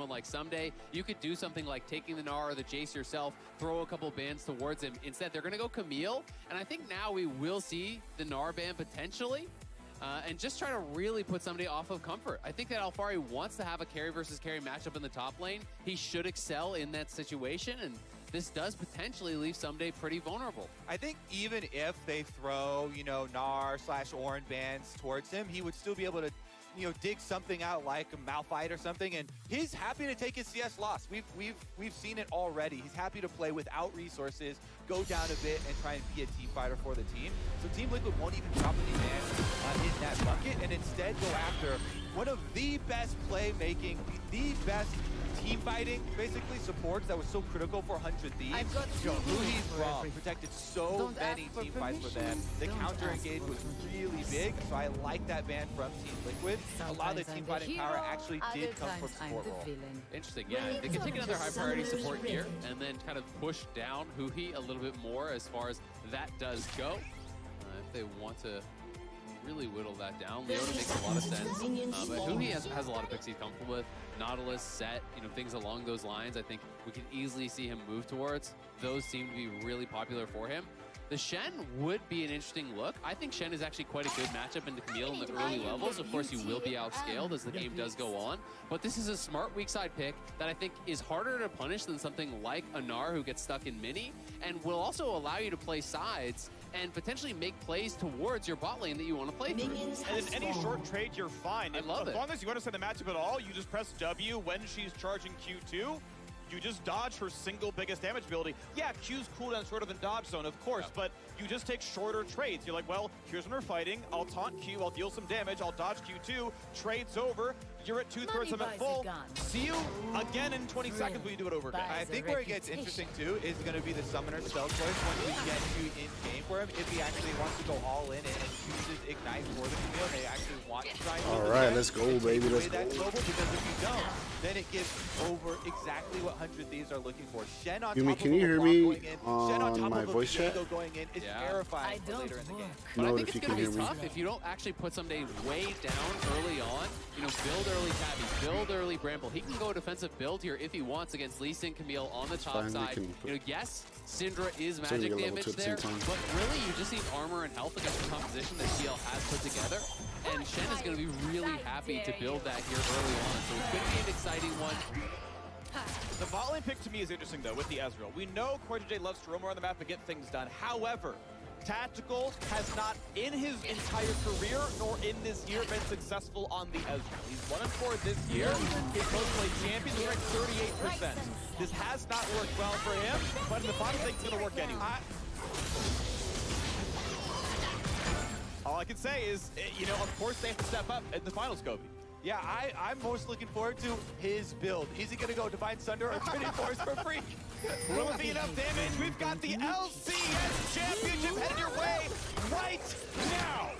someone like Ssumday, you could do something like taking the Gnar or the Jace yourself, throw a couple bans towards him. Instead, they're going to go Camille, and I think now we will see the Gnar ban potentially, and just try to really put somebody off of comfort. I think that Alphari wants to have a carry versus carry matchup in the top lane. He should excel in that situation, and this does potentially leave Ssumday pretty vulnerable. I think even if they throw, you know, Gnar/Ornn bans towards him, he would still be able to, you know, dig something out like a Malphite or something, and he's happy to take his CS loss. We've seen it already. He's happy to play without resources, go down a bit, and try and be a team fighter for the team. So Team Liquid won't even drop any bans in that bucket, and instead go after one of the best playmaking, the best team fighting, basically, supports that was so critical for 100 Thieves. Huhi's Braum protected so many team fights for them. The counter engage was really big, so I like that ban from Team Liquid. A lot of the team fighting power actually did come from support role. Interesting, yeah. They can take another high priority support here and then kind of push down Huhi a little bit more as far as that does go. If they want to really whittle that down, Leona makes a lot of sense. But Huhi has a lot of picks he's comfortable with. Nautilus, Set, you know, things along those lines. I think we can easily see him move towards. Those seem to be really popular for him. The Shen would be an interesting look. I think Shen is actually quite a good matchup into Camille in the early levels. Of course, you will be outscaled as the game does go on. But this is a smart weak side pick that I think is harder to punish than something like a Gnar who gets stuck in mini, and will also allow you to play sides and potentially make plays towards your bot lane that you want to play through. And in any short trade, you're fine. I love it. As long as you understand the matchup at all, you just press W when she's charging Q2. You just dodge her single biggest damage ability. Yeah, Q's cooldown sort of in dodge zone, of course, but you just take shorter trades. You're like, well, here's when we're fighting. I'll taunt Q, I'll deal some damage, I'll dodge Q2, trade's over. You're at 2/3 of it full. See you again in 20 seconds when you do it over again. I think where it gets interesting too is going to be the summoner spell choice once we get to in-game for him. If he actually wants to go all in and chooses Ignite for the Camille, they actually want to try and all right, let's go, baby, let's go. That global, because if you don't, then it gives over exactly what 100 Thieves are looking for. Shen on Yumi, top can of you hear LeBron me going in, on Shen on top my of a voice chat? Viego going in is terrifying for later in the game. But I Note think if it's you going to can be hear me. tough if you don't actually put Ssumday way down early on. You know, build early Tabby, build early Bramble. He can go a defensive build here if he wants against Lee Sin, Camille on the top side. You know, yes, Syndra is magic damage there, but really you just need armor and health against the composition that TL has put together. And Shen is going to be really happy to build that here early on, so it could be an exciting one. The bot lane pick to me is interesting though with the Ezreal. We know CoreJJ loves to roam around the map and get things done. However, Tactical has not in his entire career nor in this year been successful on the Ezreal. He's 1-4 this year. His most played champion is ranked 38%. This has not worked well for him, but in the final thing it's going to work anyway. All I can say is, you know, of course they have to step up in the finals, Kobe. Yeah, I'm most looking forward to his build. Is he going to go Divine Sunder or Turning Force for free? Will it be enough damage? We've got the LCS Championship headed your way right now.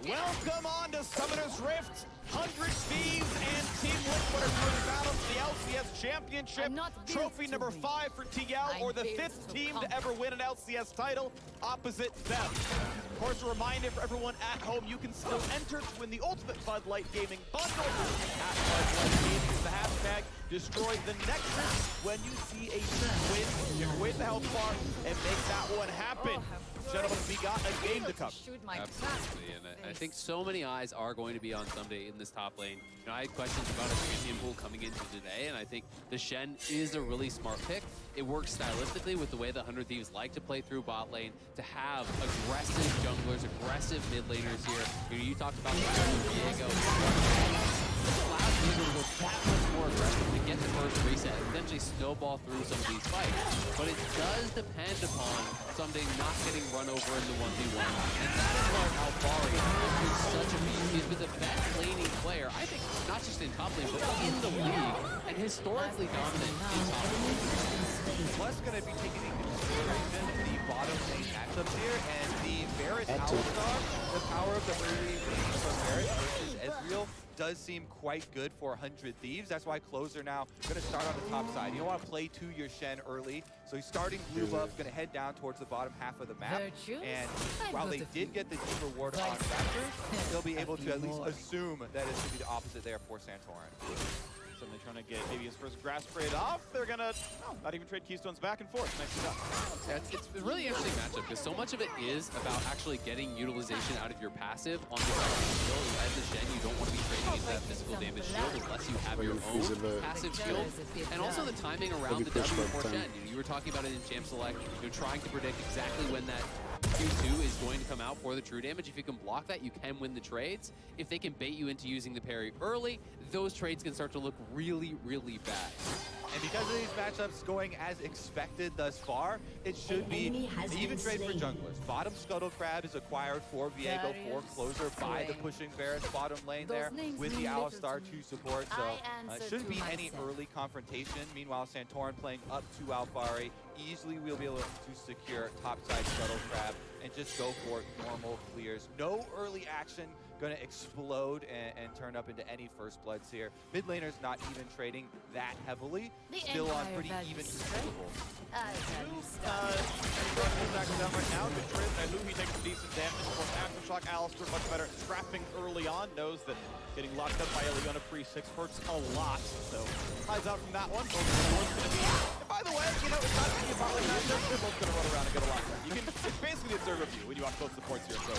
Welcome on to Summoner's Rift. 100 Thieves and Team Liquid are going to battle for the LCS Championship. Trophy number 5 for TL, or the 5th team to ever win an LCS title opposite them. Of course, a reminder for everyone at home, you can still enter to win the Ultimate Bud Light Gaming Bundle. At Bud Light Gaming is the hashtag. Destroy the Nexus when you see a win. You can wait the health bar and make that one happen. Gentlemen, we got a game to cover. Absolutely, and I think so many eyes are going to be on Ssumday in this top lane. You know, I had questions about a champion pool coming into today, and I think the Shen is a really smart pick. It works stylistically with the way the 100 Thieves like to play through bot lane, to have aggressive junglers, aggressive mid laners here. You know, you talked about Viego. This allows people to go that much more aggressive to get the first reset and potentially snowball through some of these fights. But it does depend upon Ssumday not getting run over in the 1v1. And that is why Alphari is such a beast. He's been the best laning player, I think, not just in top lane, but in the league, and historically dominant in top lane. Plus going to be taking into consideration here, and the Varus Owlstar, the power of the early game from Varus versus Ezreal does seem quite good for 100 Thieves. That's why Closer now going to start on the top side. You don't want to play to your Shen early, so he's starting blue buff, going to head down towards the bottom half of the map. And while they did get the team reward on Raptors, they'll be able to at least assume that it's going to be the opposite there for Santorin. Suddenly trying to get maybe his first grass trade off. They're gonna not even trade Keystones back and forth. Nicely done. Yeah, it's a really interesting matchup because so much of it is about actually getting utilization out of your passive on the shield. As the Shen, you don't want to be trading into that physical damage shield unless you have your own passive shield. And also the timing around the W for Shen. You were talking about it in Champ Select. You're trying to predict exactly when that Q2 is going to come out for the true damage. If you can block that, you can win the trades. If they can bait you into using the parry early, those trades can start to look really, really bad. And because of these matchups going as expected thus far, it should be an even trade for junglers. Bottom Scuttle Crab is acquired for Viego for Closer by the pushing Varus bottom lane there with the Owlstar to support. So it shouldn't be any early confrontation. Meanwhile, Santorin playing up to Alphari. Easily we'll be able to secure topside Scuttle Crab and just go for normal clears. No early action. Going to explode and turn up into any first bloods here. Mid laners not even trading that heavily. Still on pretty even controllables. Down right now. Good trade. Luffy takes some decent damage. Of course, Aftershock Alistar much better at trapping early on. Knows that getting locked up by Ileana pre-6 hurts a lot. So hides out from that one. By the way, you know, it's not going to be a bot like that. They're both going to run around and get a lock. It's basically the third of you when you watch both supports here. So.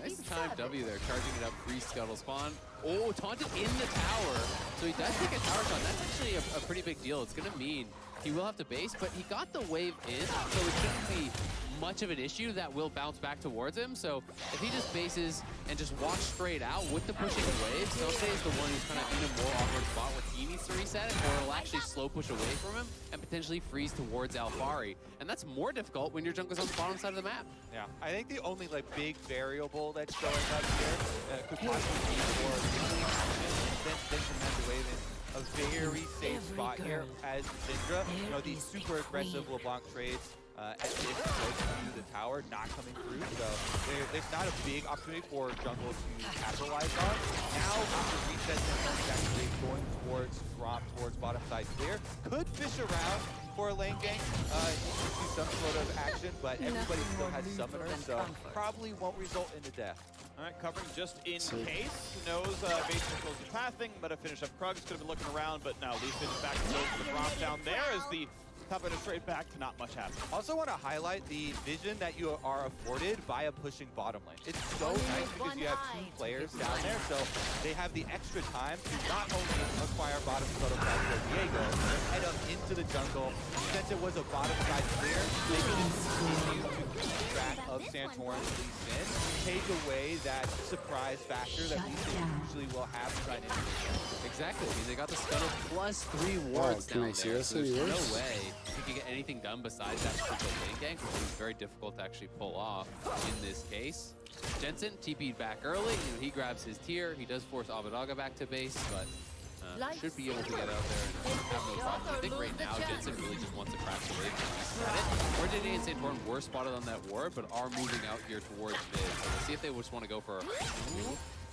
Nice time W there, charging it up, free Scuttle spawn. Oh, taunted in the tower. So he does take a tower shot. That's actually a pretty big deal. It's going to mean he will have to base, but he got the wave in, so it shouldn't be much of an issue that will bounce back towards him. So if he just bases and just walks straight out with the pushing wave, Sose is the one who's kind of in a more awkward spot where he needs to reset it, or it'll actually slow push away from him and potentially freeze towards Alphari. And that's more difficult when your jungler's on the bottom side of the map. Yeah, I think the only big variable that's showing up here could possibly be for then Commander Wave in a very safe spot here as Syndra. You know, these super aggressive LeBlanc trades at this close to the tower not coming through, so there's not a big opportunity for jungle to capitalize on. Now, after resets and actually going towards Gromp, towards bottom side clear, could fish around for a lane gank, do some sort of action, but everybody still has summoners, so probably won't result in a death. All right, covering just in case. Knows basically close the pathing, but a finish up Krugs. Could have been looking around, but now Lee is back to the drop down there as the top of it straight back to not much happen. Also want to highlight the vision that you are afforded by a pushing bottom lane. It's so nice because you have two players down there, so they have the extra time to not only acquire bottom Scuttle Crab for Viego, but head up into the jungle. Since it was a bottom side clear, they can continue to keep track of Santorin's Lee Sin, take away that surprise factor that Lee Sin usually will have to try and introduce. Exactly. I mean, they got the Scuttle plus 3 wards down there, so there's no way he can get anything done besides that triple lane gank, which is very difficult to actually pull off in this case. Jensen TP'd back early. You know, he grabs his tier. He does force Abbedagga back to base, but should be able to get out there and have no problem. I think right now Jensen really just wants to crash the wave and reset it. Ordinae and Santorin were spotted on that ward, but are moving out here towards mid. So we'll see if they just want to go for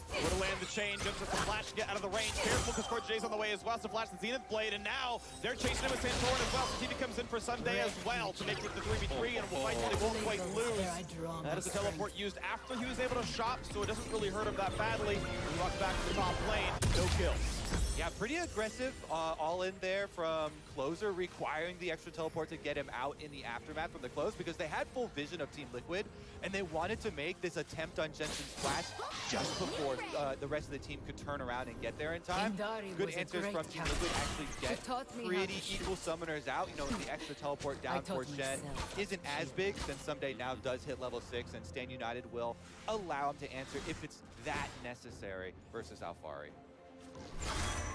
would have landed the chain, jumps with the flash to get out of the range. Careful because Corjay's on the way as well. So flash the Zenith Blade, and now they're chasing him with Santorin as well. So TV comes in for Sunday as well to make it the 3v3, and will fight they won't quite lose. That is the teleport used after he was able to shop, so it doesn't really hurt him that badly. He walks back to the top lane, no kills. Yeah, pretty aggressive all in there from Closer, requiring the extra teleport to get him out in the aftermath from the close because they had full vision of Team Liquid and they wanted to make this attempt on Jensen's flash just before the rest of the team could turn around and get there in time. Good answers from Team Liquid actually get pretty equal summoners out. You know, the extra teleport down towards Shen isn't as big since Someday now does hit level 6 and Stand United will allow him to answer if it's that necessary versus Alphari.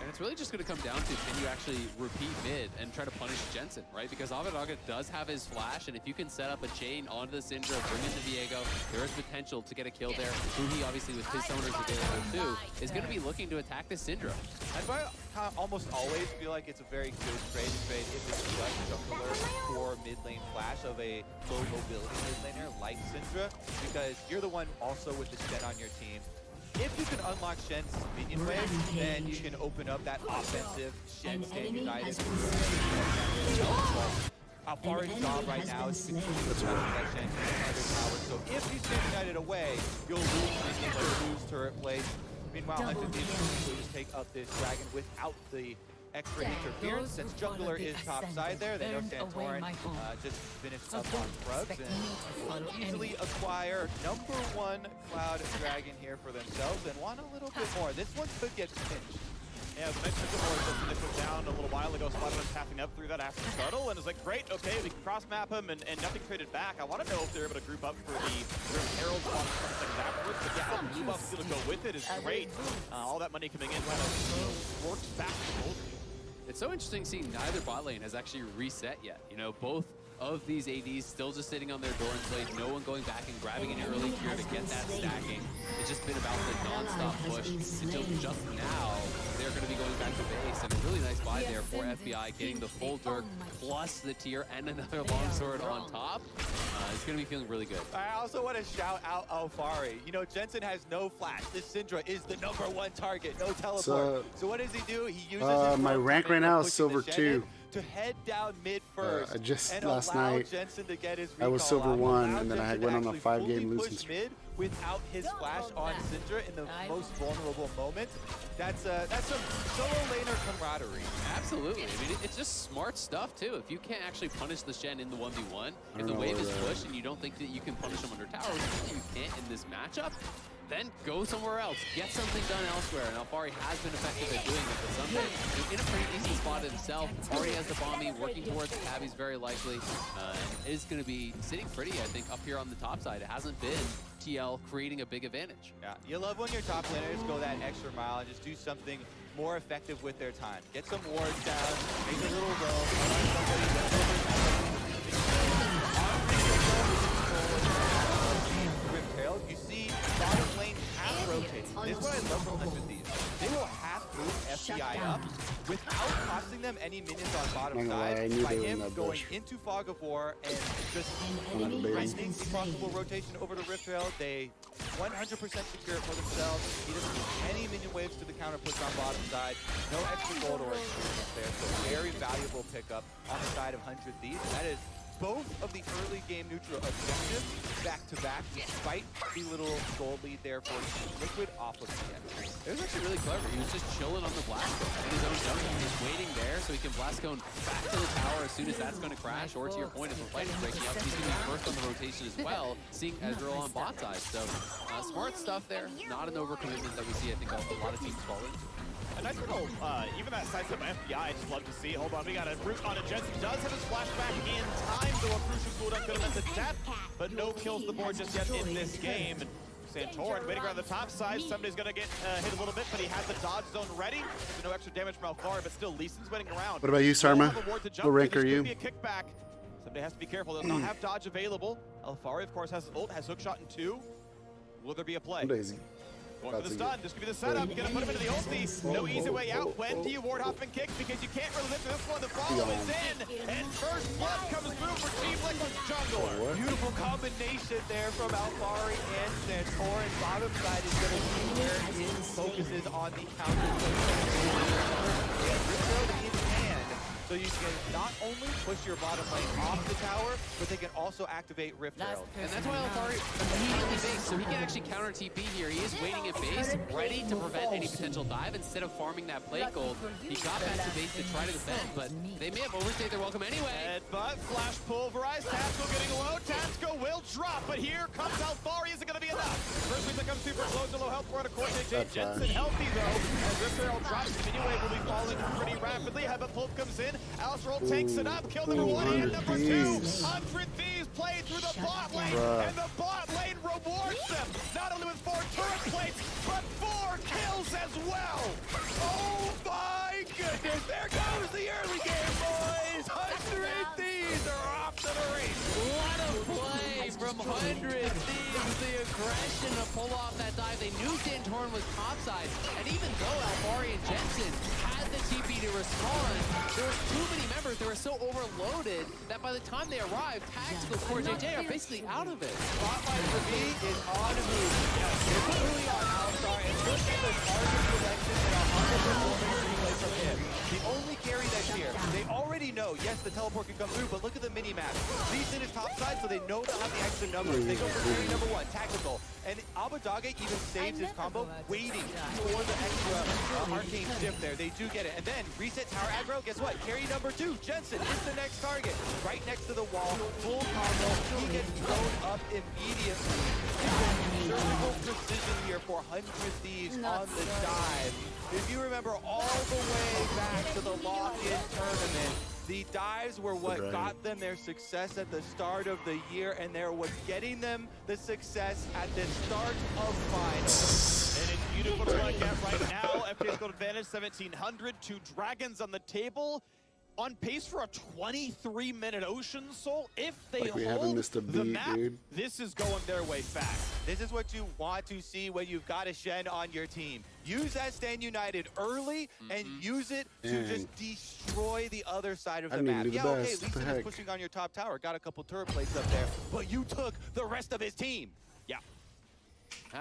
And it's really just going to come down to, can you actually repeat mid and try to punish Jensen, right? Because Avadaga does have his flash, and if you can set up a chain onto the Syndra, bring in the Viego, there is potential to get a kill there. Huhi, obviously, with his summoners available too, is going to be looking to attack the Syndra. That's why I almost always feel like it's a very good trade if it's just jungler for mid lane flash of a low mobility mid laner like Syndra, because you're the one also with the Shen on your team. If you can unlock Shen's minion wave, then you can open up that offensive Shen Stand United. Alfari's job right now is to continue to that Shen power. So if you Stand United away, you'll lose minions or lose turret plays. Meanwhile, Hunted will just take up this dragon without the extra interference. Since jungler is top side there, they know Santorin just finished up on Krugs and easily acquire #1 Cloud Dragon here for themselves and want a little bit more. This one could get pinched. Yeah, the next Sycamore just initial down a little while ago. Spider-Man tapping up through that after shuttle, and it's like, great, okay, we can cross-map him, and nothing traded back. I want to know if they're able to group up for the Herald on a couple seconds afterwards, but yeah, the blue buff's going to go with it is great. All that money coming in kind of works back to gold. It's so interesting seeing neither bot lane has actually reset yet. You know, both of these ADs still just sitting on their Doran's blade, no one going back and grabbing an early cure to get that stacking. It's just been about the non-stop push until just now they're going to be going back to base. And a really nice buy there for FBI, getting the full Dirk plus the tier and another longsword on top. It's going to be feeling really good. I also want to shout out Alfari. You know, Jensen has no flash. This Syndra is the #1 target, no teleport. So what does he do? He uses his my rank right now is silver 2. To head down mid first. I just and last allow night Jensen to get his I was silver off. 1, Allow and then I Jensen went on a actually 5-game fully losing push streak. mid without his flash on Syndra in the most vulnerable moment. That's some solo laner camaraderie. Absolutely. I mean, it's just smart stuff, too. If you can't actually punish the Shen in the 1v1, if the wave is pushed and you don't think that you can punish him under tower, which you can't in this matchup, then go somewhere else. Get something done elsewhere. And Alfari has been effective at doing it, but Sunday in a pretty easy spot himself. Already has the bombing, working towards the Tabby's very likely. And is going to be sitting pretty, I think, up here on the top side. It hasn't been TL creating a big advantage. Yeah, you love when your top laners go that extra mile and just do something more effective with their time. Get some wards down, make a little roam, you see bottom lane half rotating. This is what I love from Hunted Thieves. They will half move FBI up without costing them any minions on bottom side by him going into Fog of War and just threatening the possible rotation over the Rift Trail. They 100% secure it for themselves. He doesn't need any minion waves to the counter push on bottom side. No extra gold or experience there. So very valuable pickup on the side of Hunted Thieves. That is both of the early game neutral objectives back-to-back, despite the little gold lead there for Liquid off of the end. It was actually really clever. He was just chilling on the blast cone in his own jungle. He's waiting there so he can blast cone back to the tower as soon as that's going to crash. Or to your point, if the fight is breaking up, he's going to be first on the rotation as well, seeing Ezreal on bot side. So smart stuff there. Not an overcommitment that we see, I think, a lot of teams fall into. A nice little, even that sidestep by FBI, I just love to see. Hold on, we got a root on it. Jensen does have his flashback in time, though a crucial cooldown could have meant the death, but no kills the board just yet in this game. And Santorin waiting around the top side. Somebody's going to get hit a little bit, but he has the dodge zone ready. So no extra damage from Alfari, but still, Lee Sin's waiting around. What about you, Sarma? What rank are you? Be a kickback. Somebody has to be careful. They'll not have dodge available. Alfari, of course, has ult, has hookshot in 2. Will there be a play? Daisy. Going for the stun, this could be the setup, gonna put him into the ulti. No easy way out. When do you ward hop and kick? Because you can't really live through this one. The follow is in, and first blood comes through for Team Liquid's jungle. Beautiful combination there from Alfari and Santorin. Bottom side is gonna be where his focus is on the counter. So you can not only push your bottom lane off the tower, but they can also activate Rift Herald. And that's why Alfari immediately base, so he can actually counter TP here. He is waiting at base, ready to prevent any potential dive. Instead of farming that plate gold, he got back to base to try to defend, but they may have overstayed their welcome anyway. But flash pulverized, Tatsko getting low, Tatsko will drop, but here comes Alfari, is it going to be enough? First week that comes through for close to low health for a Corte Jensen healthy though, as Rift Herald drops, the minion wave will be falling pretty rapidly. Heaven Pulp comes in, Astral takes it up, kill number 1 and number 2. 100 Thieves play through the bot lane, and the bot lane rewards them, not only with 4 turret plates, but 4 kills as well. Oh my! players. There goes the early game, boys. 100 Thieves are off to the race. What a play from 100 Thieves. The aggression to pull off that dive. They knew Santorin was topside. And even though Alfari and Jensen had the TP to respond, there were too many members. They were so overloaded that by the time they arrived, Tactical Core JJ are basically out of it. Spotlight for me is on who. It's really on Alistar, and look at the target selection and a 100% replay from him. The only carry that's here. They already know, yes, the teleport can come through, but look at the mini-map. Lee Sin is topside, so they know they'll have the extra numbers. They go for carry number 1, Tactical. And Abbedagge even saves his combo, waiting for the extra arcane shift there. They do get it. And then reset tower aggro, guess what? Carry number 2, Jensen is the next target. Right next to the wall, full combo. He gets thrown up immediately. Surgical precision here for 100 Thieves on the dive. If you remember all the way back to the lock-in tournament, the dives were what got them their success at the start of the year, and they're what's getting them the success at the start of finals. And it's beautiful to look at right now. FPX Gold advantage, 1,700. 2 dragons on the table. On pace for a 23-minute Ocean Soul. If they hold the map, this is going their way fast. This is what you want to see when you've got a Shen on your team. Use that Stand United early and use it to just destroy the other side of the map. Yeah, okay, Lee Sin is pushing on your top tower, got a couple turret plates up there, but you took the rest of his team. Yeah.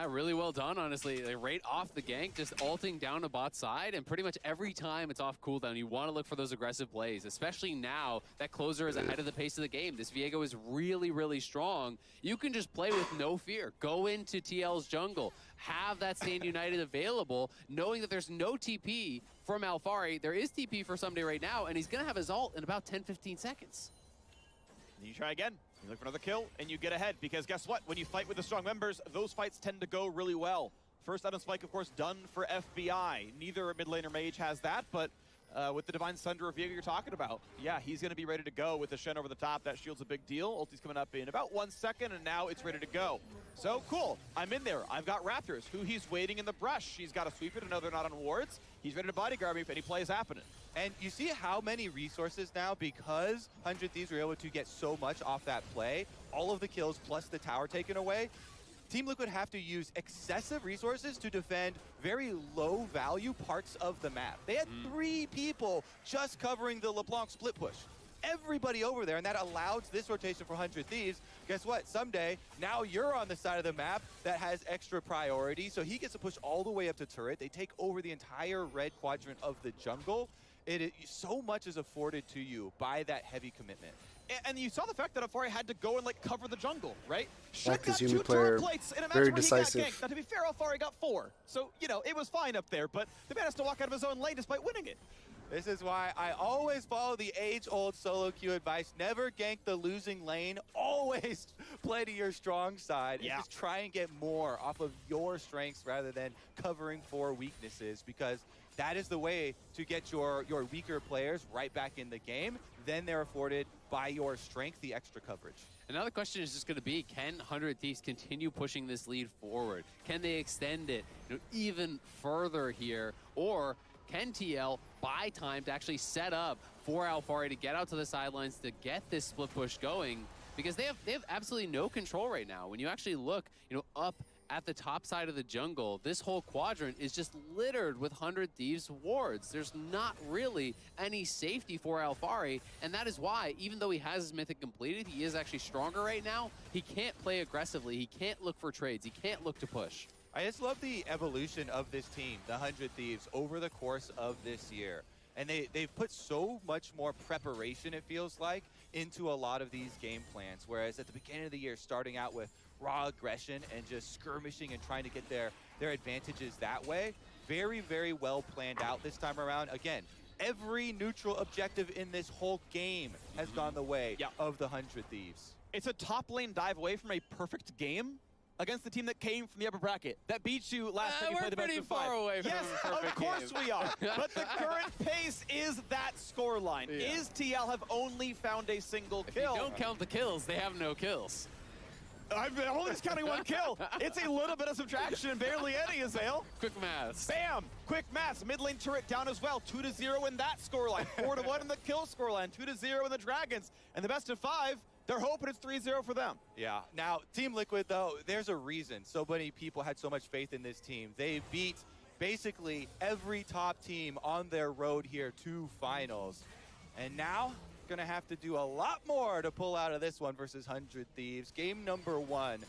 Really well done, honestly. They're right off the gank, just ulting down to bot side, and pretty much every time it's off cooldown, you want to look for those aggressive plays, especially now that Closer is ahead of the pace of the game. This Viego is really, really strong. You can just play with no fear. Go into TL's jungle, have that Stand United available, knowing that there's no TP from Alfari. There is TP for Someday right now, and he's going to have his ult in about 10-15 seconds. And you try again. You look for another kill, and you get ahead. Because guess what? When you fight with the strong members, those fights tend to go really well. First item spike, of course, done for FBI. Neither mid laner mage has that, but with the Divine Sunder of Viego you're talking about, yeah, he's going to be ready to go with the Shen over the top. That shield's a big deal. Ulti's coming up in about 1 second, and now it's ready to go. So, cool. I'm in there. I've got Raptors, who he's waiting in the brush. He's got to sweep it. I know they're not on wards. He's ready to bodyguard me if any play is happening. And you see how many resources now, because 100 Thieves were able to get so much off that play, all of the kills plus the tower taken away, Team Liquid have to use excessive resources to defend very low value parts of the map. They had 3 people just covering the LeBlanc split push. Everybody over there, and that allows this rotation for 100 Thieves. Guess what? Someday, now you're on the side of the map that has extra priority, so he gets to push all the way up to turret. They take over the entire red quadrant of the jungle. So much is afforded to you by that heavy commitment. And you saw the fact that Alfari had to go and cover the jungle, right? Like got his 2 player, turret plates in a match very where decisive. he got ganked. Now, to be fair, Alfari got 4. So, you know, it was fine up there, but the man has to walk out of his own lane despite winning it. This is why I always follow the age-old solo queue advice. Never gank the losing lane. Always play to your strong side. Yeah. And just try and get more off of your strengths rather than covering for weaknesses, because that is the way to get your weaker players right back in the game. Then they're afforded by your strength the extra coverage. Another question is just going to be, can 100 Thieves continue pushing this lead forward? Can they extend it even further here? Or can TL buy time to actually set up for Alfari to get out to the sidelines to get this split push going? Because they have absolutely no control right now. When you actually look, up at the top side of the jungle, this whole quadrant is just littered with 100 Thieves wards. There's not really any safety for Alfari, and that is why, even though he has his mythic completed, he is actually stronger right now. He can't play aggressively. He can't look for trades. He can't look to push. I just love the evolution of this team, the 100 Thieves, over the course of this year. And they've put so much more preparation, it feels like, into a lot of these game plans. Whereas at the beginning of the year, starting out with raw aggression and just skirmishing and trying to get their advantages that way, very, very well planned out this time around. Again, every neutral objective in this whole game has gone the way of the 100 Thieves. It's a top lane dive away from a perfect game against the team that came from the upper bracket. That beat you last time you played the best of 5. We're pretty far away from yes, a perfect of course game. we are. But the current pace is that scoreline. Is TL have only found a single kill? If you don't count the kills, they have no kills. I'm only just counting one kill. It's a little bit of subtraction and barely any, Azael. Quick math. Bam! Quick maths. Mid lane turret down as well. 2-0 in that scoreline. 4-1 in the kill scoreline. 2-0 in the Dragons. And the best of 5, they're hoping it's 3-0 for them. Yeah. Now, Team Liquid, though, there's a reason so many people had so much faith in this team. They beat basically every top team on their road here to finals. And now, gonna have to do a lot more to pull out of this one versus 100 Thieves. Game number 1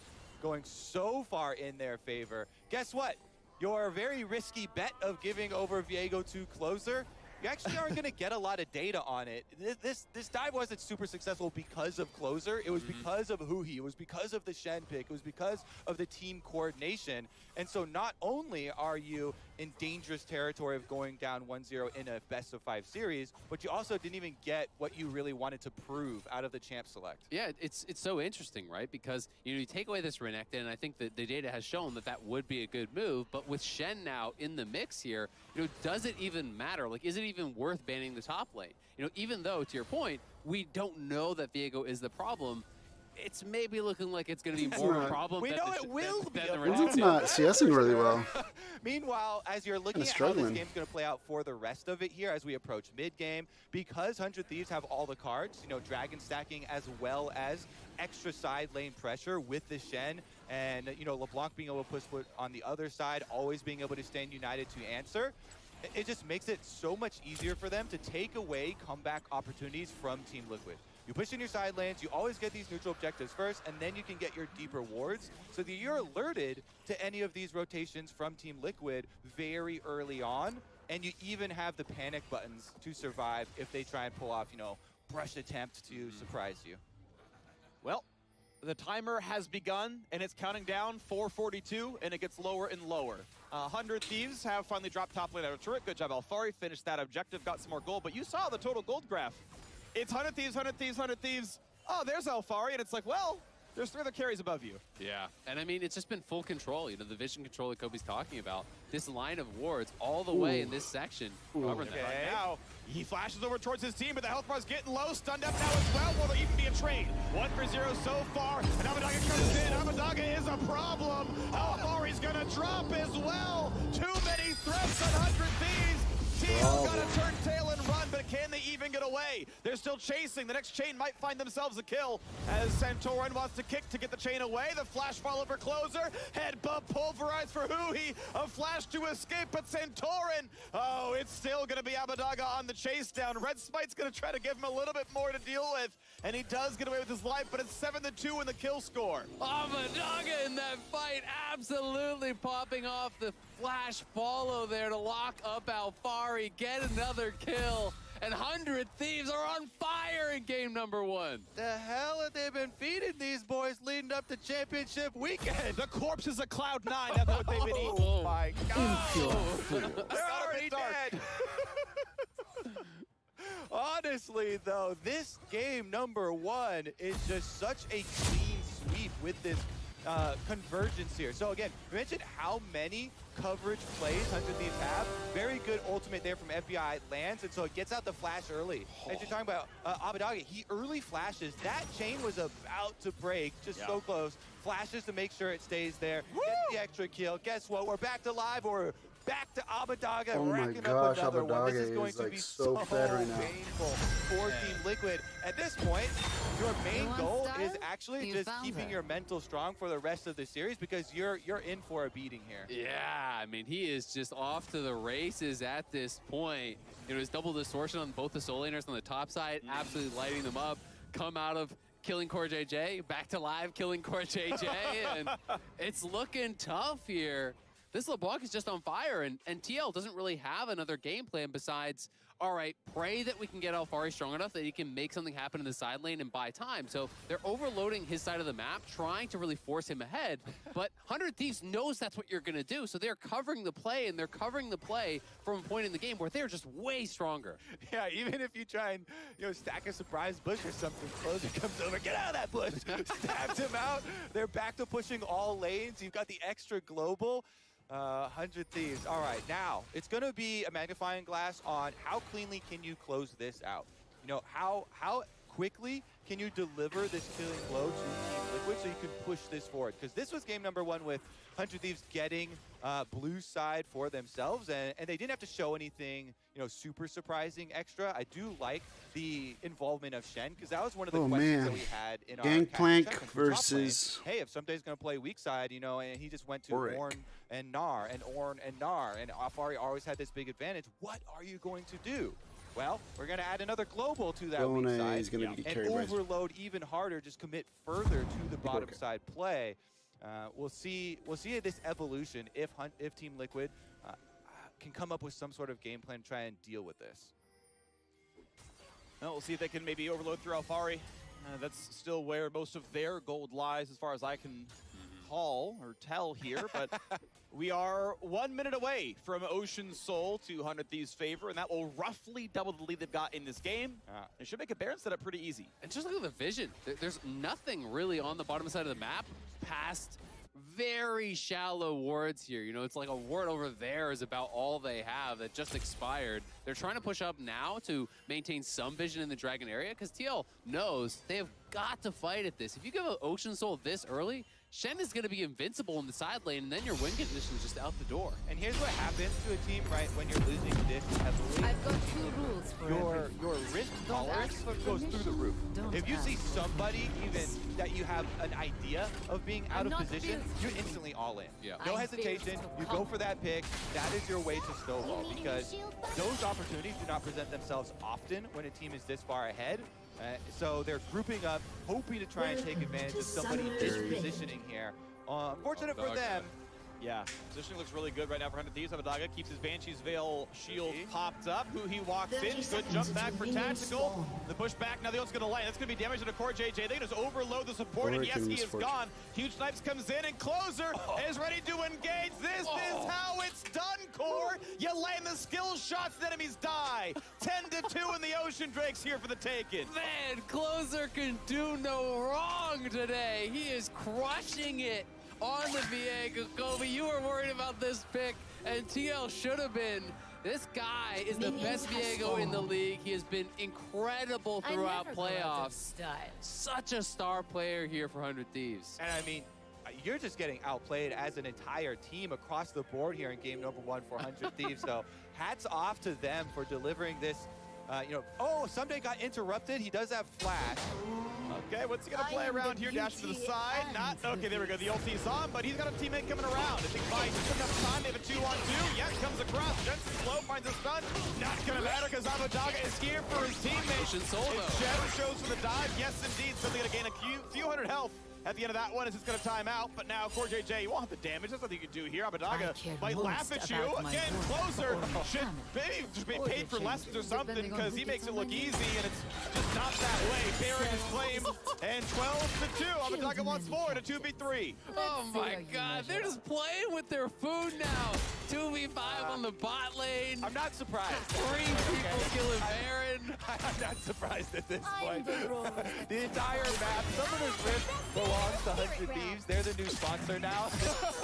going so far in their favor. Guess what? Your very risky bet of giving over Viego to closer, you actually aren't going to get a lot of data on it. This dive wasn't super successful because of closer. It was because of Huhi. It was because of the Shen pick. It was because of the team coordination. And so not only are you in dangerous territory of going down 1-0 in a best-of-5 series, but you also didn't even get what you really wanted to prove out of the champ select. Yeah, it's so interesting, right? Because you take away this Renekton, and I think that the data has shown that that would be a good move. But with Shen now in the mix here, does it even matter? Like, is it even worth banning the top lane? Even though, to your point, we don't know that Viego is the problem. It's maybe looking like it's going to be more of a problem. We know it will be. It's not CSing really well. Meanwhile, as you're looking at how this game's going to play out for the rest of it here, as we approach mid-game, because 100 Thieves have all the cards, Dragon stacking as well as extra side lane pressure with the Shen, and, LeBlanc being able to push foot on the other side, always being able to stand united to answer. It just makes it so much easier for them to take away comeback opportunities from Team Liquid. You push in your side lanes, you always get these neutral objectives first, and then you can get your deeper wards, so that you're alerted to any of these rotations from Team Liquid very early on, and you even have the panic buttons to survive if they try and pull off, brush attempt to surprise you. Well, the timer has begun, and it's counting down 4:42, and it gets lower and lower. 100 Thieves have finally dropped top lane out of turret. Good job, Alphari. Finished that objective, got some more gold, but you saw the total gold graph. It's 100 Thieves, 100 Thieves, 100 Thieves. Oh, there's Alphari, and it's like, well, there's 3 other carries above you. Yeah, and I mean, it's just been full control. The vision control that Kobe's talking about. This line of wards all the way in this section. Okay, now he flashes over towards his team, but the health bar's getting low. Stunned up now as well. Will there even be a trade? 1-0 so far, and Abbedagga comes in. Abbedagga is a problem. Alphari's gonna drop as well. Too many threats on 100 Thieves. TL got to turn tail and run, but can they even get away? They're still chasing. The next chain might find themselves a kill as Santorin wants to kick to get the chain away. The flash follow for closer. Headbutt pulverized for Huhi. A flash to escape, but Santorin, oh, it's still going to be Abbedagga on the chase down. Red Smite's going to try to give him a little bit more to deal with, and he does get away with his life, but it's 7-2 in the kill score. Abbedagga in that fight, absolutely popping off the flash follow there to lock up Alphari, get another kill, and 100 Thieves are on fire in game number 1. The hell have they been feeding these boys leading up to championship weekend? The corpses of Cloud9, that's what they've been eating. Oh my God. They're already dead. Honestly, though, this game number 1 is just such a clean sweep with this convergence here. So again, we mentioned how many coverage plays 100 Thieves have. Very good ultimate there from FBI lands, and so it gets out the flash early. As you're talking about Abbedagga, he early flashes. That chain was about to break, just so close. Flashes to make sure it stays there. Gets the extra kill. Guess what? We're back to live, or back to Abbedagga, racking up another one. This is going to be so painful for Team Liquid. At this point, your main goal is actually just keeping your mental strong for the rest of the series, because you're in for a beating here. Yeah, I mean, he is just off to the races at this point. His double distortion on both the soul laners on the top side, absolutely lighting them up. Come out of killing Core JJ, back to live killing Core JJ, and it's looking tough here. This LeBlanc is just on fire, and TL doesn't really have another game plan besides, all right, pray that we can get Alphari strong enough that he can make something happen in the side lane and buy time. So they're overloading his side of the map, trying to really force him ahead, but 100 Thieves knows that's what you're gonna do, so they're covering the play, and they're covering the play from a point in the game where they're just way stronger. Yeah, even if you try and stack a surprise bush or something, Closer comes over, get out of that bush, stabs him out. They're back to pushing all lanes. You've got the extra global. 100 Thieves. All right, now it's going to be a magnifying glass on how cleanly can you close this out. How quickly can you deliver this killing blow to Team Liquid so you can push this forward? Because this was game number 1 with 100 Thieves getting blue side for themselves, and they didn't have to show anything, you know, super surprising extra. I do like the involvement of Shen, because that was one of the questions that we had in our Gangplank Captain versus hey, if somebody's going to play weak side, you know, and he just went to Auric. Ornn and Gnar and Ornn and Gnar, and Ahfari always had this big advantage. What are you going to do? Well, we're going to add another global to that weak side is going to get and carried by overload even harder, just commit further to the bottom side play. We'll see this evolution if Team Liquid can come up with some sort of game plan to try and deal with this. Well, we'll see if they can maybe overload through Alphari. That's still where most of their gold lies, as far as I can call or tell here. But we are 1 minute away from Ocean Soul to 100 Thieves' favor, and that will roughly double the lead they've got in this game. It should make a Baron setup pretty easy. And just look at the vision. There's nothing really on the bottom side of the map past very shallow wards here. You know, it's like a ward over there is about all they have that just expired. They're trying to push up now to maintain some vision in the Dragon area, because TL knows they have got to fight at this. If you give an Ocean Soul this early, Shen is going to be invincible in the side lane, and then your win condition is just out the door. And here's what happens to a team, right, when you're losing this heavily. I've got 2 rules for your risk tolerance goes through the roof. If you see somebody even that you have an idea of being out of position, you're instantly all in. Yeah. No hesitation, you go for that pick. That is your way to snowball, because those opportunities do not present themselves often when a team is this far ahead. So they're grouping up, hoping to try and take advantage of somebody dispositioning here. Unfortunate for them. Yeah, positioning looks really good right now for 100 Thieves. Abbedagga keeps his Banshee's Veil shield popped up. Who he walks in. Good jump back for Tactical. The push back. Now the ult's going to land. That's going to be damage to the core JJ. They just overload the support, and yes, he is gone. Huge Snipes comes in, and Closer is ready to engage. This is how it's done, Core. You land the skill shots, and enemies die. 10-2 in the Ocean Drakes here for the taking. Man, Closer can do no wrong today. He is crushing it on the Viego. Kobe, you were worried about this pick, and TL should have been. This guy is the best Viego in the league. He has been incredible throughout playoffs. Such a star player here for 100 Thieves. And I mean, you're just getting outplayed as an entire team across the board here in game number 1 for 100 Thieves. So hats off to them for delivering this. You know, oh, Someday got interrupted. He does have flash. Okay, what's he gonna play around here? Dash to the side. Not okay. There we go. The ulti's on, but he's got a teammate coming around. I think by just enough time, they have a 2-on-2. Yeah, comes across. Jensen slow finds a stun. Not gonna matter because Abbedagga is here for his teammate. Ocean Soul, though. Shadow shows for the dive. Yes, indeed. Something gonna gain a few hundred health. At the end of that one, is it's going to time out, but now Core JJ, you won't have the damage. There's nothing you can do here. Abbedagga might laugh at you. Again, Closer should maybe just be paid for lessons or something, because he makes it look easy, and it's just not that way. Baron is claimed, and 12-2. Abbedagga wants more in a 2v3. Oh my God, they're just playing with their food now. 2v5 on the bot lane. I'm not surprised. 3 people killing Baron. I'm not surprised at this point. The entire map, some of this rift belongs to 100 Thieves. They're the new sponsor now.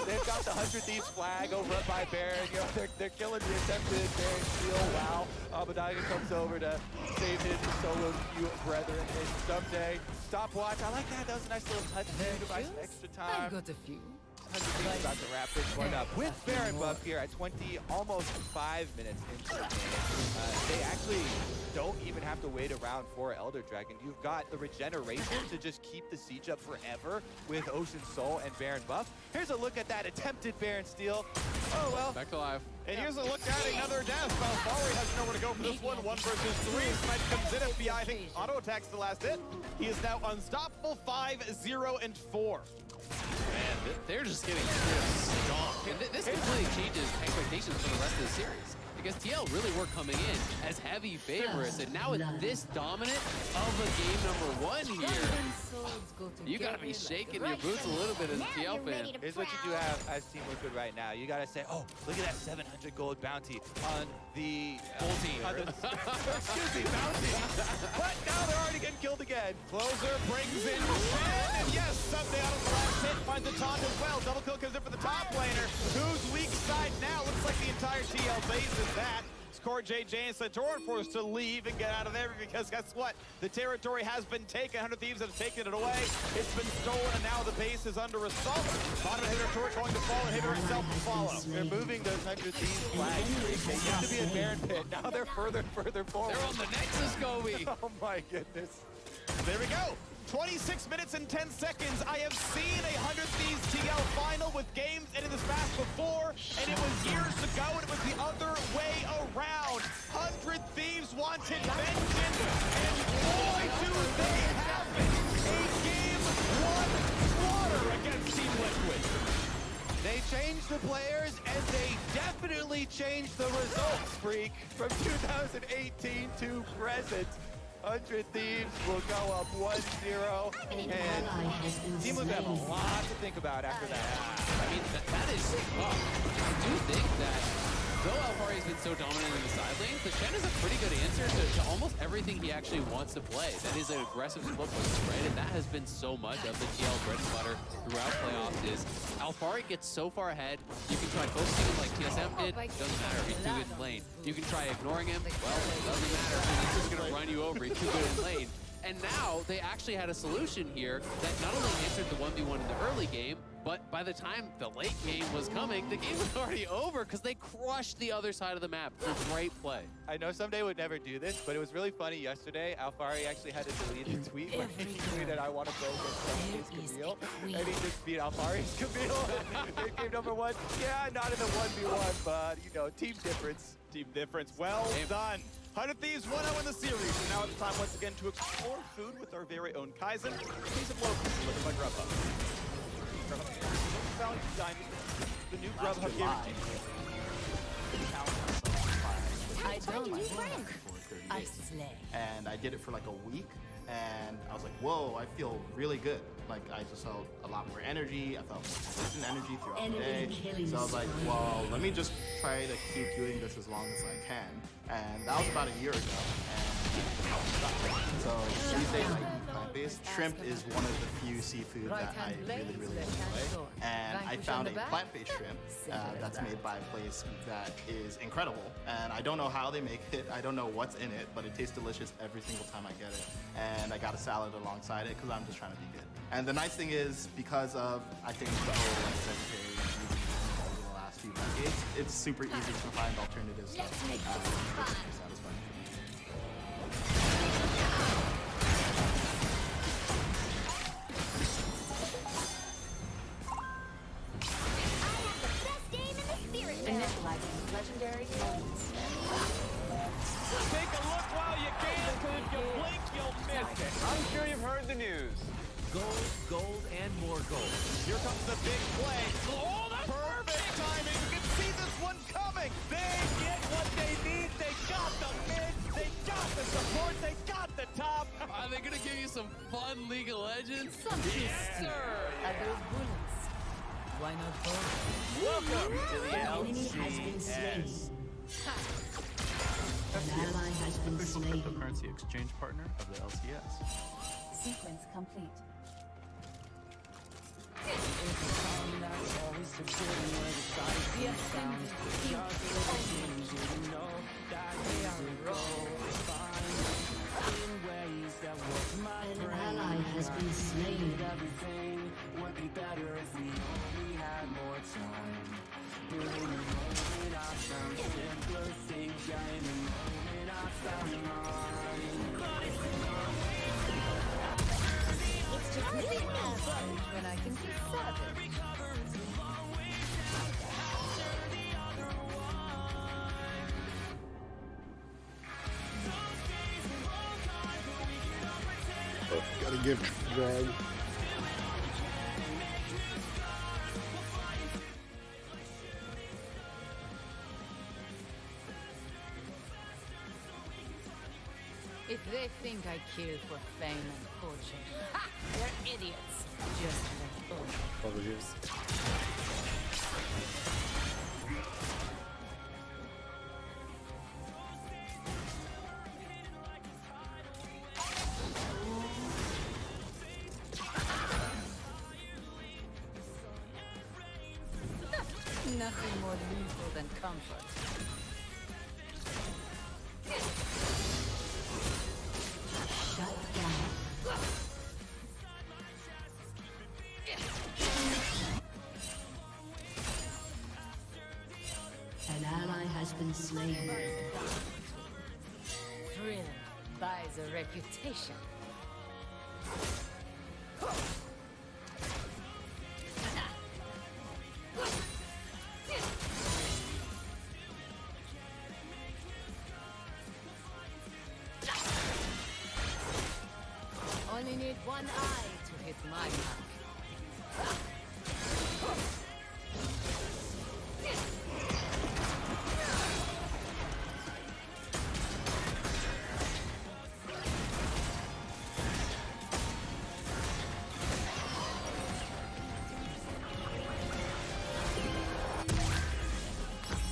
They've got the 100 Thieves flag over up by Baron. You know, they're killing the attempted Baron steal. Wow. Abbedagga comes over to save his solo queue brethren. And Someday stopwatch. I like that. That was a nice little touch there to buy some extra time. I've got a few. 100 Thieves about to wrap this one up with Baron buff here at 20, almost 5 minutes into the game. They actually don't even have to wait around for Elder Dragon. You've got the regeneration to just keep the siege up forever with Ocean Soul and Baron buff. Here's a look at that attempted Baron steal. Oh well. Back to life. And here's a look at another death. Alphari has nowhere to go for this one. 1 versus 3. Snipe comes in. FBI, I think, auto attacks the last hit. He is now unstoppable. 5-0-4. Man, they're just getting stomped. And this completely changes expectations for the rest of the series, because TL really were coming in as heavy favorites, and now with this dominant of a game number 1 here, you gotta be shaking your boots a little bit as a TL fan. Here's what you do have as Team Liquid right now. You gotta say, oh, look at that 700 gold bounty on the Full team. excuse me, bounty. But now they're already getting killed again. Closer brings in Shen, and yes, Someday out of the last hit finds a taunt as well. Double kill comes in for the top laner. Who's weak side now? Looks like the entire TL base is that. Score JJ and Santorin forced to leave and get out of there because guess what? The territory has been taken. 100 Thieves have taken it away. It's been stolen and now the base is under assault. Bottom inhibitor turret going to fall and inhibitor itself to follow. They're moving those 100 Thieves flags. They used to be in Baron Pit. Now they're further forward. They're on the Nexus, Gobi. Oh my goodness. There we go. 26 minutes and 10 seconds. I have seen a 100 Thieves TL final with games ending this fast before, and it was years ago, and it was the other way around. 100 Thieves wanted vengeance, and boy, do they have it. A game one slaughter against Team Liquid. They changed the players, and they definitely changed the results, Freak. From 2018 to present, 100 Thieves will go up 1-0, and Team Liquid have a lot to think about after that. I mean, that is tough. I do think that though Alphari has been so dominant in the side lanes, the Shen is a pretty good answer to almost everything he actually wants to play. That is an aggressive split push spread, and that has been so much of the TL bread and butter throughout playoffs is Alphari gets so far ahead, you can try focusing him like TSM did, doesn't matter, he's too good in lane. You can try ignoring him, well, it doesn't matter, he's just gonna run you over, he's too good in lane. And now they actually had a solution here that not only answered the 1v1 in the early game, but by the time the late game was coming, the game was already over because they crushed the other side of the map. It's a great play. I know Someday would never do this, but it was really funny yesterday. Alphari actually had to delete a tweet where he tweeted, "I want to play against Camille," and he just beat Alphari's Camille. They came number one. Yeah, not in the 1v1, but, you know, team difference. Team difference, well done. 100 Thieves 1-0 in the series, and now it's time once again to explore food with our very own Kaizen. Piece of local delivered by Grubhub. Value Diamond, the new Grubhub guarantee. I don't work. I slay. And I did it for like a week, and I was like, whoa, I feel really good. Like, I just felt a lot more energy. I felt consistent energy throughout the day. So I was like, well, let me just try to keep doing this as long as I can. And that was about a year ago. And so these days, plant-based shrimp is one of the few seafood that I really, really enjoy. And I found a plant-based shrimp that's made by a place that is incredible. And I don't know how they make it. I don't know what's in it, but it tastes delicious every single time I get it. And I got a salad alongside it because I'm just trying to be good. And the nice thing is, because of, I think, the whole vegetarian over the last few decades, it's super easy to find alternatives that are satisfying. Legendary moments. Take a look while you can, because if you blink, you'll miss it. I'm sure you've heard the news. Gold, gold, and more gold. Here comes the big play. Oh, that's perfect timing. You can see this one coming. They get what they need. They got the mid. They got the support. They got the top. Are they gonna give you some fun League of Legends? Yes, sir. Are those bullets? Why not both? Welcome to the An enemy has been slain. An ally has been Official slain. cryptocurrency exchange partner of the LCS. Sequence complete. An ally has been slain. It's just missing when I can be savage. Gotta give drag. If they think I kill for fame and fortune, ha! They're idiots. Just like all. Apologies. Nothing more lethal than comfort. been slain. Thrill buys a reputation. Only need one eye to hit my mark.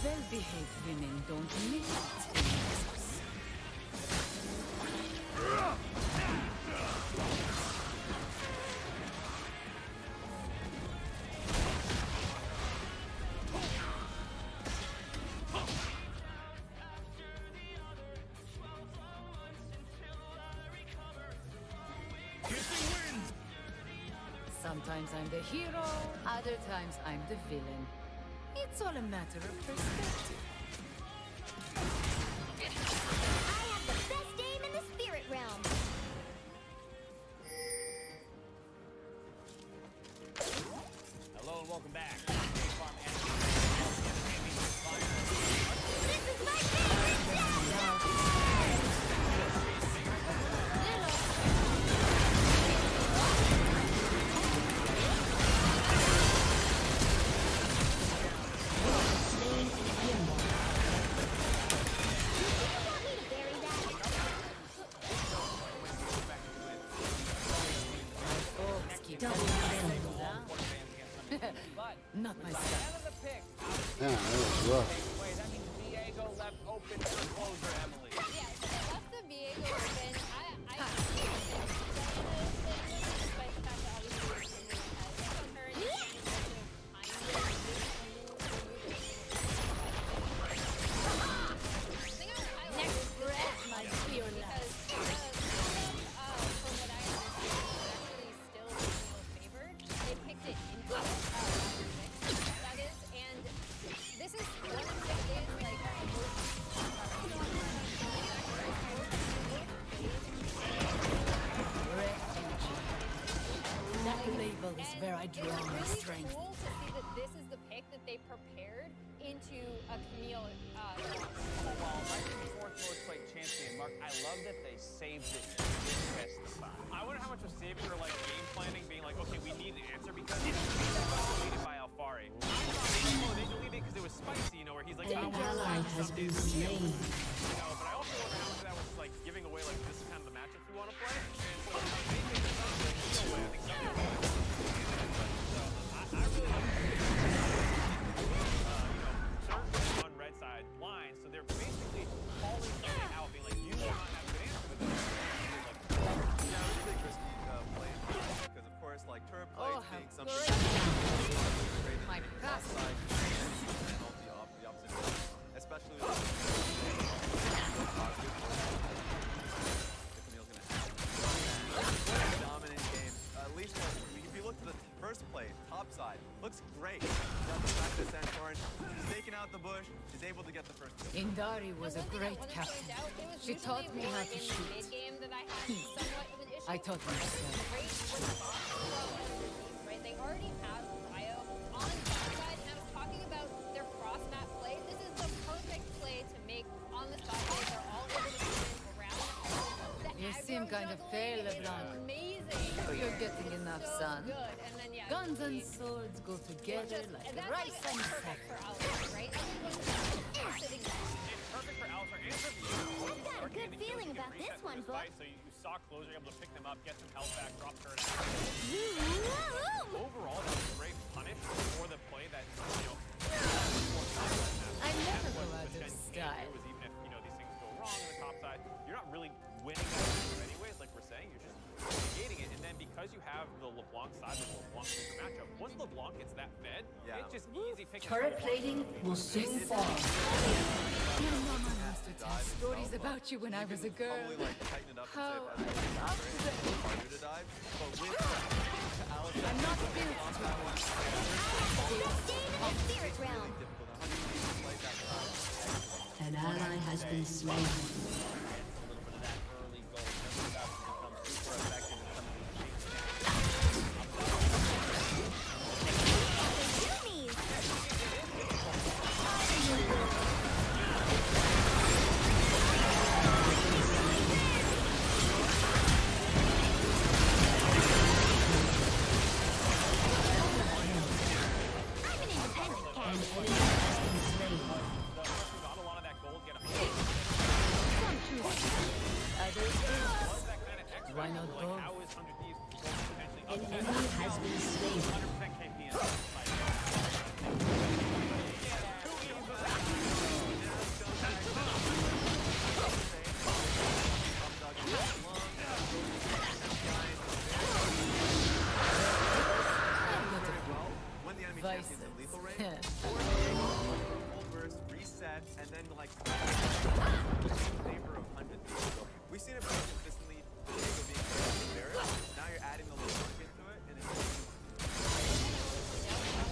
Well-behaved women don't need it. Sometimes I'm the hero, other times I'm the villain. It's all a matter of perspective. I have the best aim in the spirit realm. Hello and welcome back. This is my favorite Not my style. Yeah, that was rough. Wait, that means Viego left open for closer, Emily. Yeah, so I left the Viego open. Despite the fact that obviously it's on her and next breath, my dear love. From what I understand, it's actually still favored. They picked it into that is, and this is one of the days like That label is where I draw my really strength. cool to see that this is the pick that they prepared into a Camille Well, right before Force played Chansey and Mark, I love that they saved it this best time. I wonder how much was saved for like game planning, being like, okay, we need an answer because it's deleted by Alfari. I thought they deleted it because it was spicy, you know, where he's like, An ally has been slain. You know, but I also wonder how much of that was like giving away like this is kind of the matchup we want to play. And so like, they take the stuff like no way. I think some people so I really like Surge on red side blind, so they're basically calling something out, being like, you will not have a good answer with this. Yeah, it's really risky playing because of course like turret plays being something My pass. and all the opposite, especially with Camille's gonna have a dominant game. At least if you look at the first play, top side, looks great. Got the fact that Santorin is taking out the bush, is able to get the first kill. Indari was a great captain. She taught me how to shoot. I taught myself. Right, they already have Bio on the side, and I was talking about their cross map play. This is the perfect play to make on the side. They're all able to move around. You seem kind of pale, LeBlanc. Amazing. Oh, you're getting enough So sun. good. And then, yeah, Guns and swords go together like rice and perfect for saffron. Alistar, right? Everyone's sitting It's perfect for Alistar and for Viego. I've got a good feeling about this one, Book. So you saw closer, able to pick them up, get some health back, drop turret. Ooh. Overall, that was a great punish for the play that, you know, I never go out of Even style. if, you know, these things go wrong on the top side, you're not really winning that game anyways, like we're saying, you're just negating it. And then because you have the LeBlanc side with the LeBlanc super matchup, once LeBlanc gets that fed, it's just easy picking. Turret plating will soon fall. My mama used to tell stories about you when I was a girl. Probably like tighten it up How and say if I loved them. it's harder to dive, but with Alistar, I'm not built to Best game in the spirit realm. difficult. 100 people play that side. An ally has been slain. A little bit of that early goal just about to become super effective in some of these big Why not both? How is 100 Thieves potentially An enemy has been slain. 100% KPN? When the enemy champion's in lethal range, Yeah. full burst, reset, and then like in favor of 100 Thieves. So we've seen it pretty consistently. Diego being very embarrassed. Now you're adding the little mark into it, and it's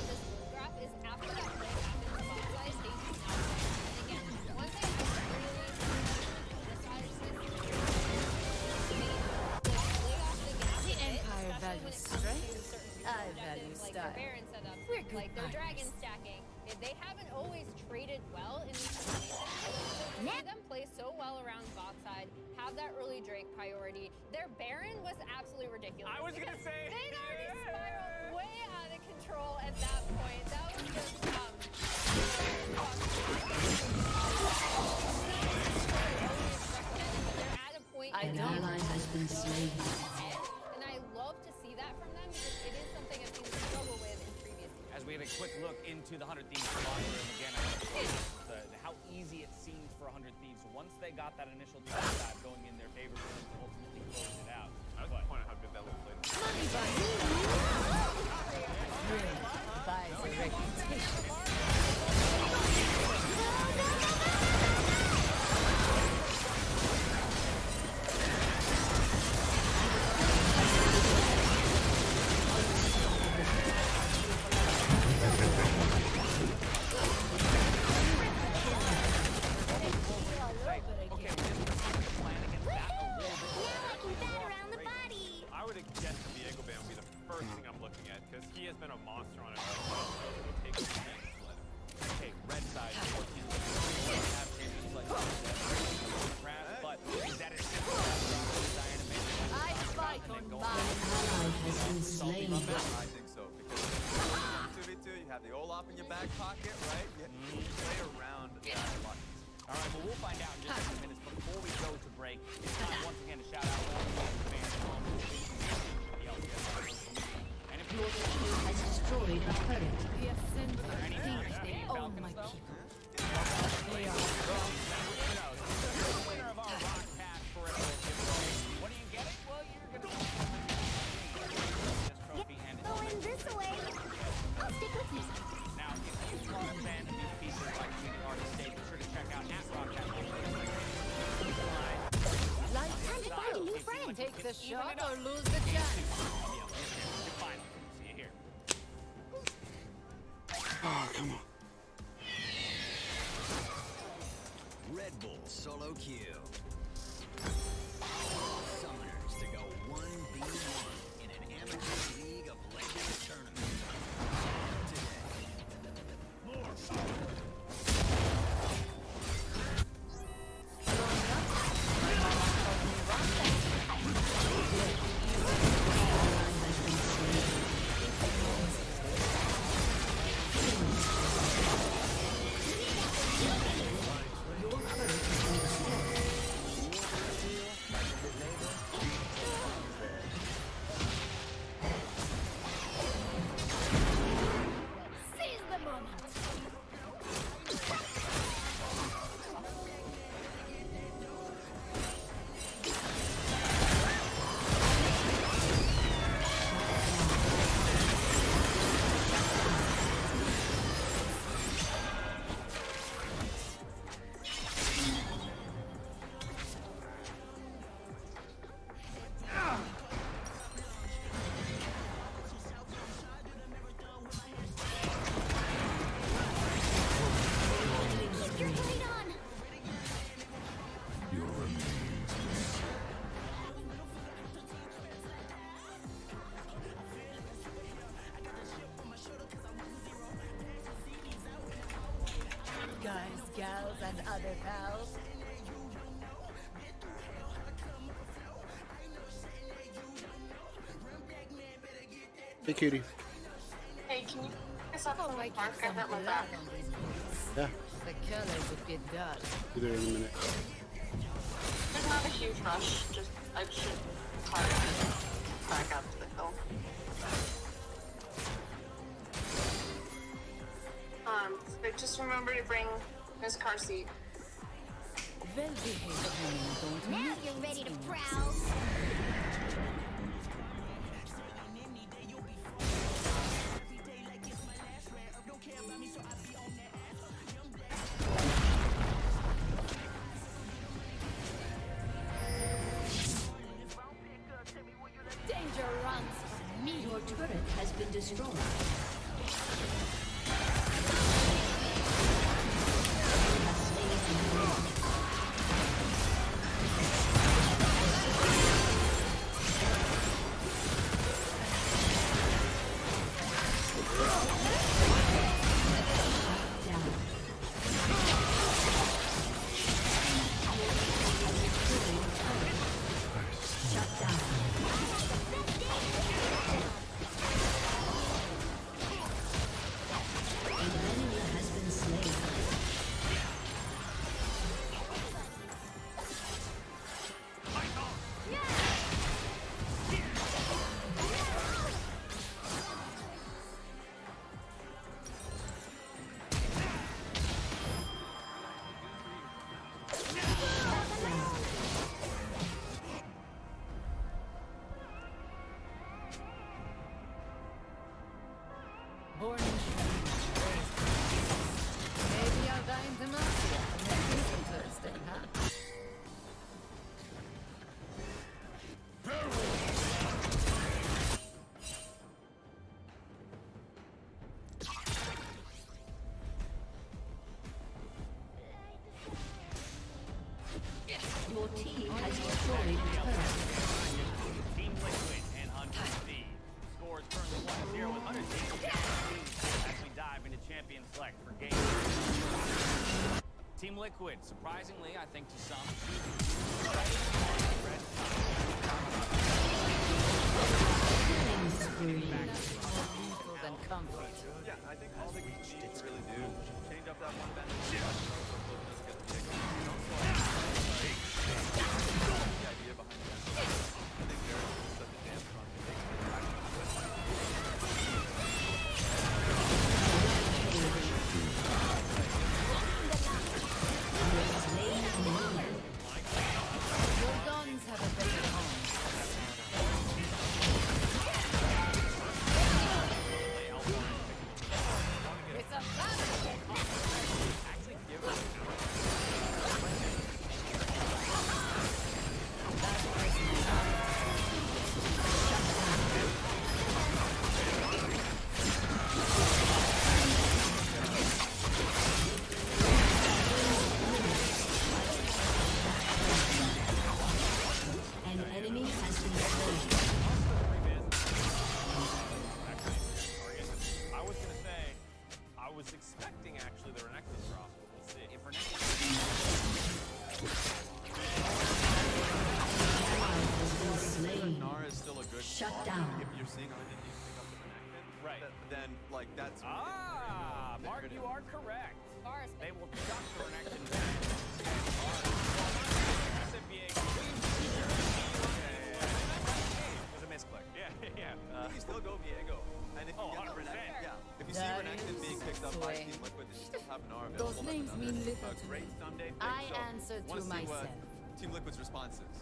This graph is after that play happens, bot size, they do not win. And again, one thing I really this side is The Empire values strength. I value like style. their Baron setups, We're good like their partners. dragon stacking. They haven't always traded well in these situations. So to see them play so well around bot side, have that early Drake priority. Their Baron was absolutely ridiculous. I was gonna because say, they'd already spiraled way out of control at that point. That was just they're at a point I An don't. ally has been slain. and I love to see that from them because it is something I've seen them struggle with in previous years. As we had a quick look into the 100 Thieves locker room again, how easy it seemed for 100 Thieves once they got that initial top dive going in their favor for them to ultimately close it out. I was pointing out how good that little play was. Money buys a reputation. I would guess the Diego ban would be the first thing I'm looking at because he has been a monster on it. Take the Okay, red side, 14. Have changes like that, but is that as simple as Diana made it? I fight on An my ally has been slain. I think so because 2v2, you have the Olaf in your back pocket, right? You play around that a lot. All right, well, we'll find out in just a few minutes. Before we go to break, it's time once again to shout out all the fans on the LCS. And if Your team has destroyed a turret. The ascent there are any they own my Falcons, though? people. They are The winner of our Rock Pass peripheral giveaway. What are you getting? Well, you're going to this trophy and it's Going this way. I'll stick with you. Now, if you are a fan of these pieces like Sweetie Artist State, be sure to check out @RockCast. Time to find a new friend. take the shot or lose the chance. Finally, see you here. Oh, come on. Red Bull solo queue. Summoners to go 1v1 in an amateur League of Legends tournament. Today. More power. Your turret has been destroyed. bother, pal. Hey, cutie. Hey, can you pick us up from the I park? keep I some hurt my blood back. on these knees. Yeah, The color's a bit dull. be there in a minute. There's not a huge rush. Just I should climb back up to the hill. So just remember to bring his car seat. Well behaved women don't Now make you're ready to mistakes. prowl. Danger runs from me. Your turret has been destroyed. Shut down. An enemy has been slain. Born in Shrine. Maybe I'll die in Demacia and then do some Thursday, huh? Your team has destroyed a turret. Team Liquid and Hunter V. Score is currently 1-0 with Hunter V. As we dive into Champion Select for game 3. Team Liquid, surprisingly, I think to some, Killing spree. More lethal than comfort. Yeah, I think all they need to really do change up that one bench. The idea behind that. I think there's such a dance on Your guns have a better home. It's a battle! actually give us An enemy has been slain. I was gonna say, I was expecting actually the Renekton drop, but we'll see. If Renekton Ally has been slain. Nara is still a good Shut option. down. If you're seeing Onion pick up the Renekton, Right. then like that's Mark, you are correct. Bars. They will chuck the Renekton back. It was a misclick. Yeah, yeah. you still go Viego. And if you get the Renekton, yeah. If you see That Renekton is being picked up by swing. Team Liquid, then you still have Nara Those available. names mean little a to great me. Sunday pick. I So, answer to wanna see what myself. Team Liquid's response is.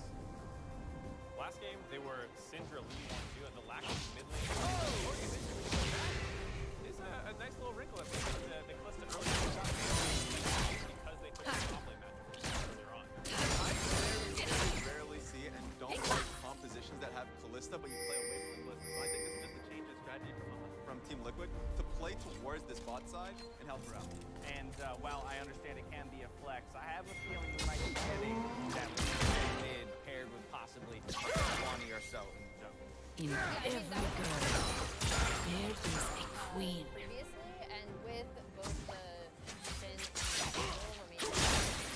Last game, they were Syndra lead 1-2 and the lack of mid lane. Oh, is a nice little wrinkle at the Calista early because they took the top lane match earlier on. I rarely see and don't like compositions that have Kalista, but you play away from Kalista. So I think this is just a change in strategy from Team Liquid to play towards this bot side and help her out. And while I understand it can be a flex, I have a feeling we might be getting that mid paired with possibly 20 or so in the jungle. In every girl, there is a queen. Previously, and with both the Finn and Angel remaining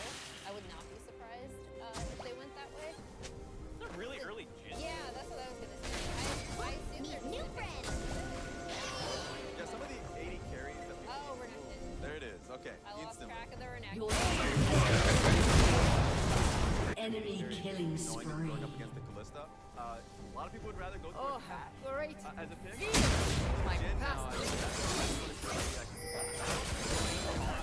Killing knowing spree. it's going up against the Kalista. A lot of people would rather go Oh, towards Cat how great. as a pick. My Jhin now, past I think that's what it's really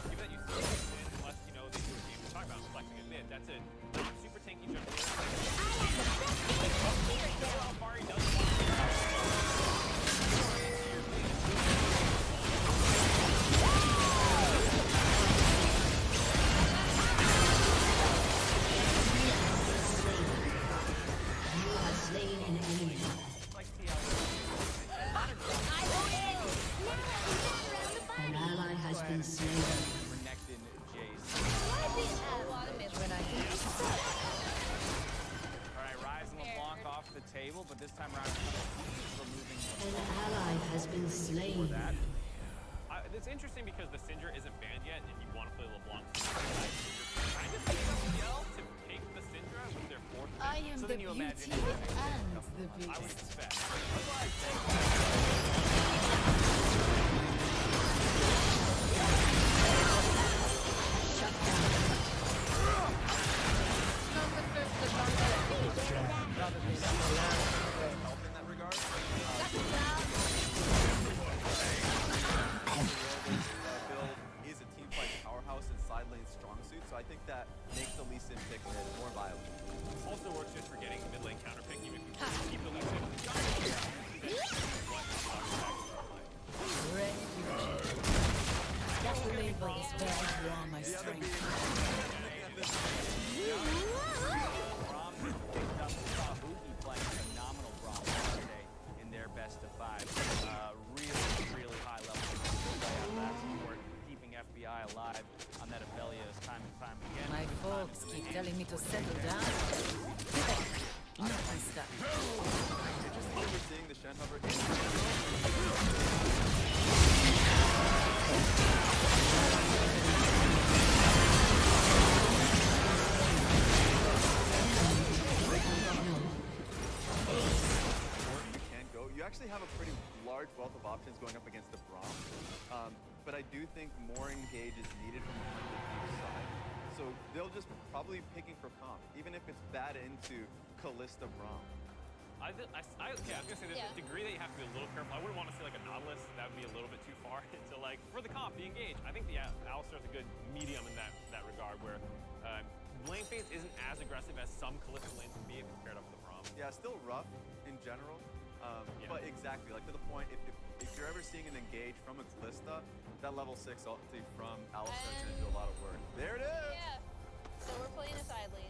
Given that you still win, unless you know they do a game we're talking about flexing a mid, that's a not super tanky jungle. How far he does Slain an enemy. An ally has been slain. Renekton Jace. Alright, Ryze and LeBlanc off the table, but this time around he's removing An ally has been slain. that. It's interesting because the Syndra isn't banned yet, and you want to play LeBlanc. You're trying to set up Yell to take the Syndra with their fourth pick. I am So the then you beauty imagine and the I would beast. expect. help in that regard. Build is a team fight powerhouse and side lane strong suit, so I think that makes the Lee Sin pick more viable. Also worth just for getting mid lane counter pick, even if you keep the lead. That label is where I draw my strength. Braum picked up Sahuki playing phenomenal Braum today in their best of 5. Really high level play out of that support, keeping FBI alive on that Aphelios time and time again. My folks keep telling me to settle down. Not my stuff. Interesting that we're seeing the Shen Hover you actually have a pretty large wealth of options going up against the Braum, but I do think more engage is needed from the 100 Thieves side. So they'll just probably be picking for comp, even if it's bad into Kalista Braum. I was gonna say there's a degree that you have to be a little careful. I wouldn't want to see like a Nautilus. That would be a little bit too far into like for the comp, the engage. I think the Alistar's a good medium in that regard, where lane phase isn't as aggressive as some Kalista lanes can be if it's paired up with the Braum. Yeah, still rough in general, but exactly, like to the point, if you're ever seeing an engage from a Kalista, that level 6 ulti from Alistar is going to do a lot of work. There it is! Yeah. So we're playing a side lane.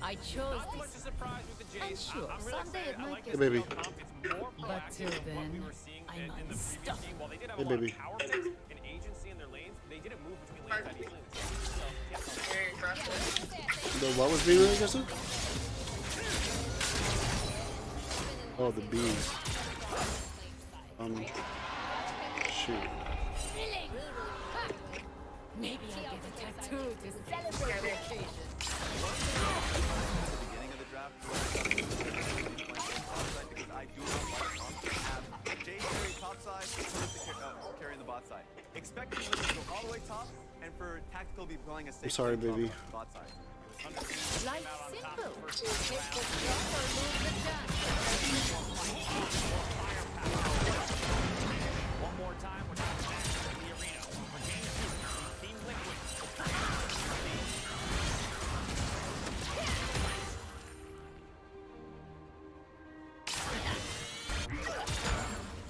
I chose Not much this. of a surprise with the And Jace. sure, I'm really someday excited. it I might like get this Hey, baby. comp. It's more But till proactive than what we then, were seeing I'm in the previous unstoppable. game. While they did have Hey, a lot baby. of power picks and agency in their lanes, they didn't move between lanes that easily. So, yeah. Very aggressive. The what was being really aggressive? Oh, the bees. Shoot. Maybe I'll get a tattoo to celebrate the occasion. Beginning of the draft, because I do not like comp to have Jay carry top side, Kalista carry the bot side. Expecting Kalista to go all the way top, and for Tactical to be playing a safe I'm sorry, baby. bot side. Life's simple. Hit the jump or lose the dance. One more time, we're not back in the arena. For game 2, Team Liquid.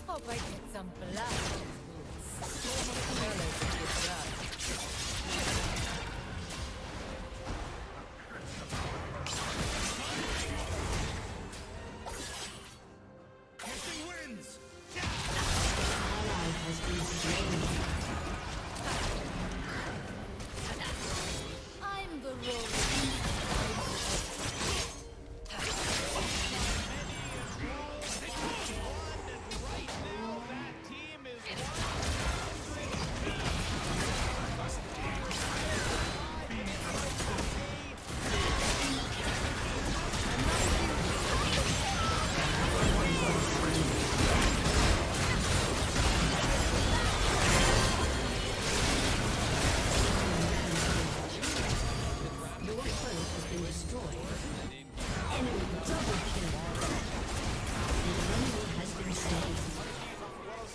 Hope I get some blood. Well, it's a good job. Missing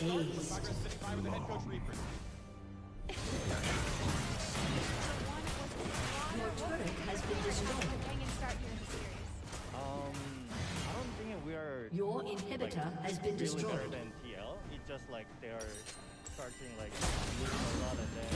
Aced. Progress City 5 with the head coach Reapers. Your turret has been destroyed. I don't think we are. Your inhibitor has been really destroyed. better than TL. It's just like they are starting like losing a lot and then